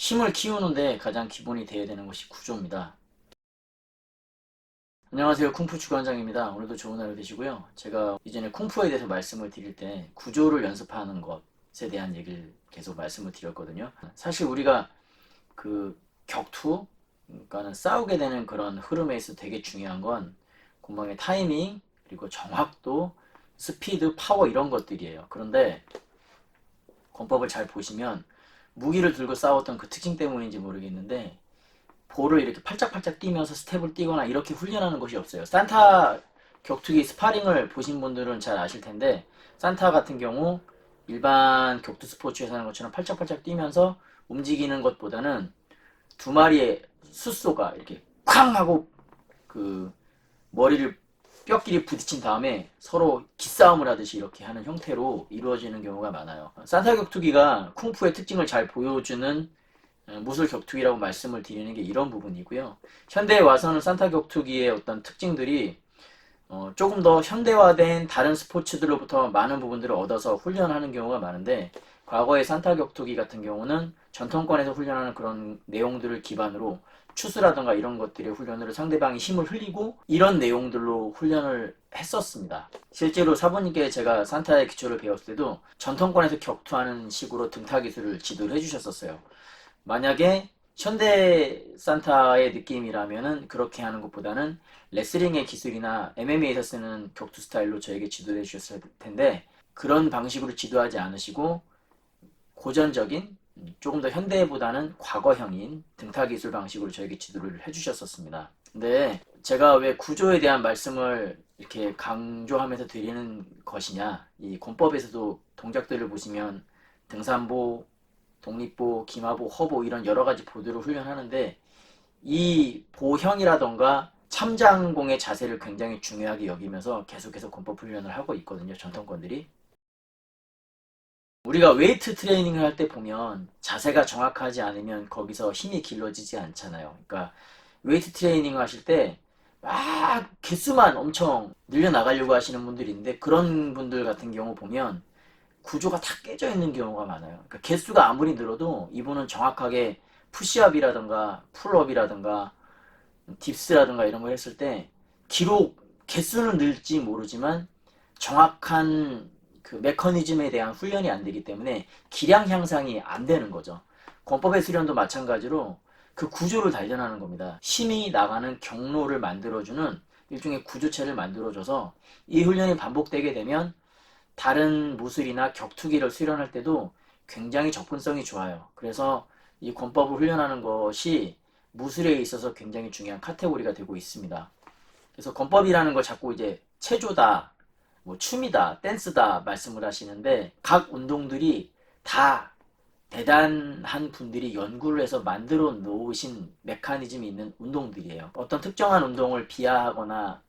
힘을 키우는데 가장 기본이 되어야 되는 것이 구조입니다. 안녕하세요. 쿵푸 주관장입니다. 오늘도 좋은 하루 되시고요. 제가 이전에 쿵푸에 대해서 말씀을 드릴 때 구조를 연습하는 것에 대한 얘기를 계속 말씀을 드렸거든요. 사실 우리가 그 격투, 그러니까는 싸우게 되는 그런 흐름에 있어 되게 중요한 건 공방의 타이밍, 그리고 정확도, 스피드, 파워 이런 것들이에요. 그런데 권법을 잘 보시면 무기를 들고 싸웠던 그 특징 때문인지 모르겠는데 볼을 이렇게 팔짝팔짝 뛰면서 스텝을 뛰거나 이렇게 훈련하는 것이 없어요. 산타 격투기 스파링을 보신 분들은 잘 아실 텐데 산타 같은 경우 일반 격투 스포츠에서 하는 것처럼 팔짝팔짝 뛰면서 움직이는 것보다는 두 마리의 숫소가 이렇게 쾅 하고 그 머리를 뼈끼리 부딪힌 다음에 서로 기싸움을 하듯이 이렇게 하는 형태로 이루어지는 경우가 많아요. 산타 격투기가 쿵푸의 특징을 잘 보여주는 무술 격투기라고 말씀을 드리는 게 이런 부분이고요. 현대에 와서는 산타 격투기의 어떤 특징들이 조금 더 현대화된 다른 스포츠들로부터 많은 부분들을 얻어서 훈련하는 경우가 많은데 과거의 산타 격투기 같은 경우는 전통권에서 훈련하는 그런 내용들을 기반으로 추스라든가 이런 것들의 훈련으로 상대방이 힘을 흘리고 이런 내용들로 훈련을 했었습니다. 실제로 사부님께 제가 산타의 기초를 배웠을 때도 전통권에서 격투하는 식으로 등타 기술을 지도를 해주셨었어요. 만약에 현대 산타의 느낌이라면은 그렇게 하는 것보다는 레슬링의 기술이나 MMA에서 쓰는 격투 스타일로 저에게 지도해 주셨을 텐데 그런 방식으로 지도하지 않으시고 고전적인 조금 더 현대보다는 과거형인 등타 기술 방식으로 저에게 지도를 해주셨었습니다. 근데 제가 왜 구조에 대한 말씀을 이렇게 강조하면서 드리는 것이냐, 이 권법에서도 동작들을 보시면 등산보, 독립보, 기마보, 허보 이런 여러 가지 보드를 훈련하는데 이 보형이라던가 참장공의 자세를 굉장히 중요하게 여기면서 계속해서 권법 훈련을 하고 있거든요. 전통권들이. 우리가 웨이트 트레이닝을 할 때 보면 자세가 정확하지 않으면 거기서 힘이 길러지지 않잖아요. 그러니까 웨이트 트레이닝 하실 때 막 개수만 엄청 늘려나가려고 하시는 분들이 있는데 그런 분들 같은 경우 보면 구조가 다 깨져 있는 경우가 많아요. 그러니까 개수가 아무리 늘어도 이분은 정확하게 푸시업이라든가 풀업이라든가 딥스라든가 이런 걸 했을 때 기록 개수는 늘지 모르지만 정확한 그 메커니즘에 대한 훈련이 안 되기 때문에 기량 향상이 안 되는 거죠. 권법의 수련도 마찬가지로 그 구조를 단련하는 겁니다. 힘이 나가는 경로를 만들어주는 일종의 구조체를 만들어줘서 이 훈련이 반복되게 되면 다른 무술이나 격투기를 수련할 때도 굉장히 접근성이 좋아요. 그래서 이 권법을 훈련하는 것이 무술에 있어서 굉장히 중요한 카테고리가 되고 있습니다. 그래서 권법이라는 걸 자꾸 이제 체조다, 뭐 춤이다, 댄스다 말씀을 하시는데 각 운동들이 다 대단한 분들이 연구를 해서 만들어 놓으신 메커니즘이 있는 운동들이에요. 어떤 특정한 운동을 비하하거나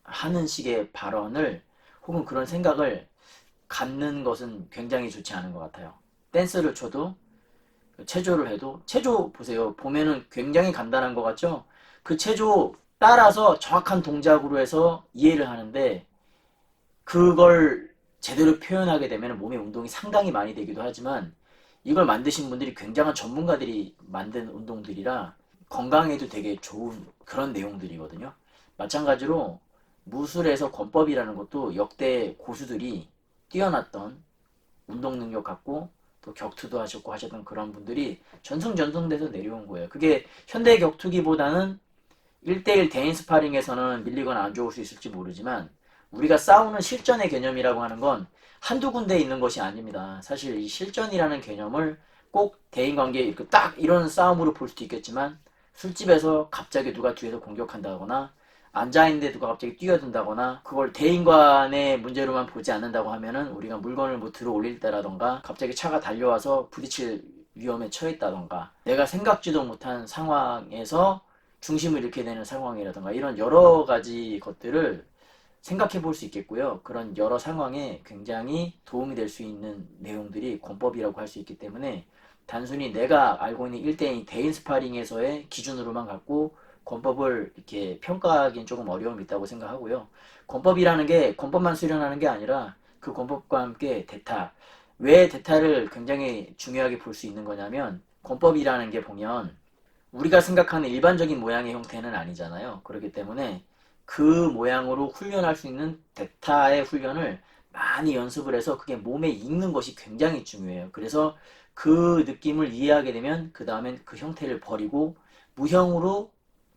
하는 식의 발언을 혹은 그런 생각을 갖는 것은 굉장히 좋지 않은 것 같아요. 댄스를 춰도 체조를 해도 체조 보세요. 보면은 굉장히 간단한 것 같죠? 그 체조 따라서 정확한 동작으로 해서 이해를 하는데 그걸 제대로 표현하게 되면 몸의 운동이 상당히 많이 되기도 하지만 이걸 만드신 분들이 굉장한 전문가들이 만든 운동들이라 건강에도 되게 좋은 그런 내용들이거든요. 마찬가지로 무술에서 권법이라는 것도 역대 고수들이 뛰어났던 운동 능력 갖고 또 격투도 하셨고 하셨던 그런 분들이 전승전승돼서 내려온 거예요. 그게 현대 격투기보다는 1대1 대인 스파링에서는 밀리거나 안 좋을 수 있을지 모르지만 우리가 싸우는 실전의 개념이라고 하는 건 한두 군데 있는 것이 아닙니다. 사실 이 실전이라는 개념을 꼭 대인관계 이렇게 딱 이런 싸움으로 볼 수도 있겠지만 술집에서 갑자기 누가 뒤에서 공격한다거나 앉아있는데 누가 갑자기 뛰어든다거나 그걸 대인 간의 문제로만 보지 않는다고 하면은 우리가 물건을 뭐 들어 올릴 때라던가 갑자기 차가 달려와서 부딪힐 위험에 처했다던가 내가 생각지도 못한 상황에서 중심을 잃게 되는 상황이라던가 이런 여러 가지 것들을 생각해 볼 수 있겠고요. 그런 여러 상황에 굉장히 도움이 될 수 있는 내용들이 권법이라고 할 수 있기 때문에 단순히 내가 알고 있는 1대1 대인 스파링에서의 기준으로만 갖고 권법을 이렇게 평가하기엔 조금 어려움이 있다고 생각하고요. 권법이라는 게 권법만 수련하는 게 아니라 그 권법과 함께 대타. 왜 대타를 굉장히 중요하게 볼 수 있는 거냐면 권법이라는 게 보면 우리가 생각하는 일반적인 모양의 형태는 아니잖아요. 그렇기 때문에 그 모양으로 훈련할 수 있는 대타의 훈련을 많이 연습을 해서 그게 몸에 익는 것이 굉장히 중요해요. 그래서 그 느낌을 이해하게 되면 그 다음엔 그 형태를 버리고 무형으로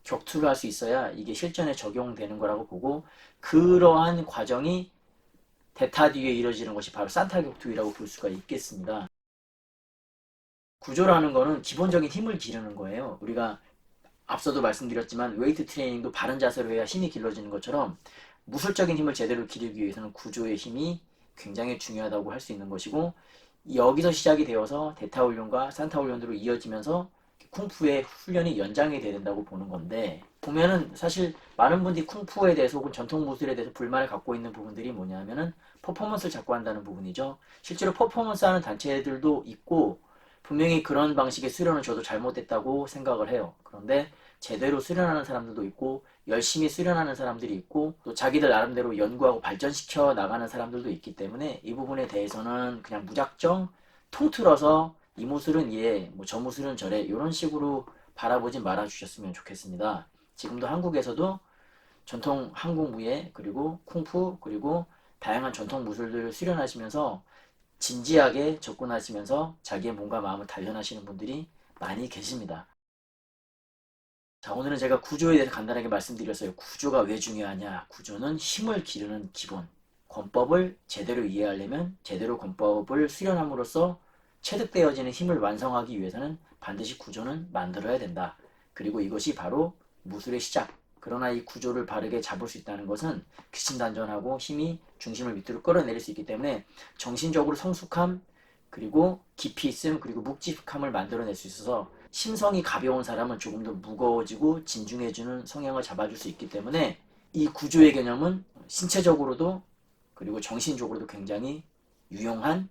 격투를 할 수 있어야 이게 실전에 적용되는 거라고 보고, 그러한 과정이 대타 뒤에 이루어지는 것이 바로 산타 격투기라고 볼 수가 있겠습니다. 구조라는 거는 기본적인 힘을 기르는 거예요. 우리가 앞서도 말씀드렸지만 웨이트 트레이닝도 바른 자세로 해야 힘이 길러지는 것처럼 무술적인 힘을 제대로 기르기 위해서는 구조의 힘이 굉장히 중요하다고 할 수 있는 것이고, 여기서 시작이 되어서 대타 훈련과 산타 훈련으로 이어지면서 쿵푸의 훈련이 연장이 돼야 된다고 보는 건데, 보면은 사실 많은 분들이 쿵푸에 대해서 혹은 전통 무술에 대해서 불만을 갖고 있는 부분들이 뭐냐면은 퍼포먼스를 자꾸 한다는 부분이죠. 실제로 퍼포먼스 하는 단체들도 있고 분명히 그런 방식의 수련은 저도 잘못됐다고 생각을 해요. 그런데 제대로 수련하는 사람들도 있고 열심히 수련하는 사람들이 있고 또 자기들 나름대로 연구하고 발전시켜 나가는 사람들도 있기 때문에 이 부분에 대해서는 그냥 무작정 통틀어서 이 무술은 이래, 뭐 저 무술은 저래, 이런 식으로 바라보지 말아 주셨으면 좋겠습니다. 지금도 한국에서도 전통 한국 무예, 그리고 쿵푸, 그리고 다양한 전통 무술들을 수련하시면서 진지하게 접근하시면서 자기의 몸과 마음을 단련하시는 분들이 많이 계십니다. 자, 오늘은 제가 구조에 대해서 간단하게 말씀드렸어요. 구조가 왜 중요하냐? 구조는 힘을 기르는 기본. 권법을 제대로 이해하려면 제대로 권법을 수련함으로써 체득되어지는 힘을 완성하기 위해서는 반드시 구조는 만들어야 된다. 그리고 이것이 바로 무술의 시작. 그러나 이 구조를 바르게 잡을 수 있다는 것은 기신단전하고 힘이 중심을 밑으로 끌어내릴 수 있기 때문에 정신적으로 성숙함, 그리고 깊이 있음, 그리고 묵직함을 만들어낼 수 있어서 심성이 가벼운 사람은 조금 더 무거워지고 진중해지는 성향을 잡아줄 수 있기 때문에 이 구조의 개념은 신체적으로도 그리고 정신적으로도 굉장히 유용한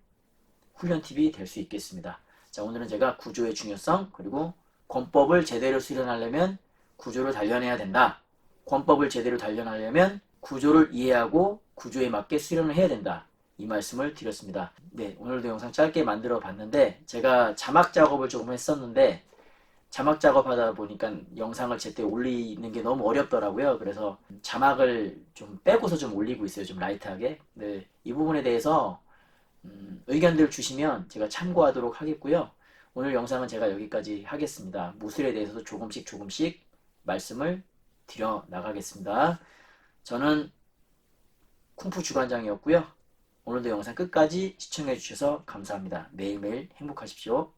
훈련 팁이 될 수 있겠습니다. 자, 오늘은 제가 구조의 중요성, 그리고 권법을 제대로 수련하려면 구조를 단련해야 된다. 권법을 제대로 단련하려면 구조를 이해하고 구조에 맞게 수련을 해야 된다. 이 말씀을 드렸습니다. 네, 오늘도 영상 짧게 만들어 봤는데 제가 자막 작업을 조금 했었는데 자막 작업하다 보니까 영상을 제때 올리는 게 너무 어렵더라고요. 그래서 자막을 좀 빼고서 좀 올리고 있어요. 좀 라이트하게. 네, 이 부분에 대해서 의견들 주시면 제가 참고하도록 하겠고요. 오늘 영상은 제가 여기까지 하겠습니다. 무술에 대해서도 조금씩 조금씩 말씀을 드려 나가겠습니다. 저는 쿵푸 주관장이었고요. 오늘도 영상 끝까지 시청해 주셔서 감사합니다. 매일매일 행복하십시오.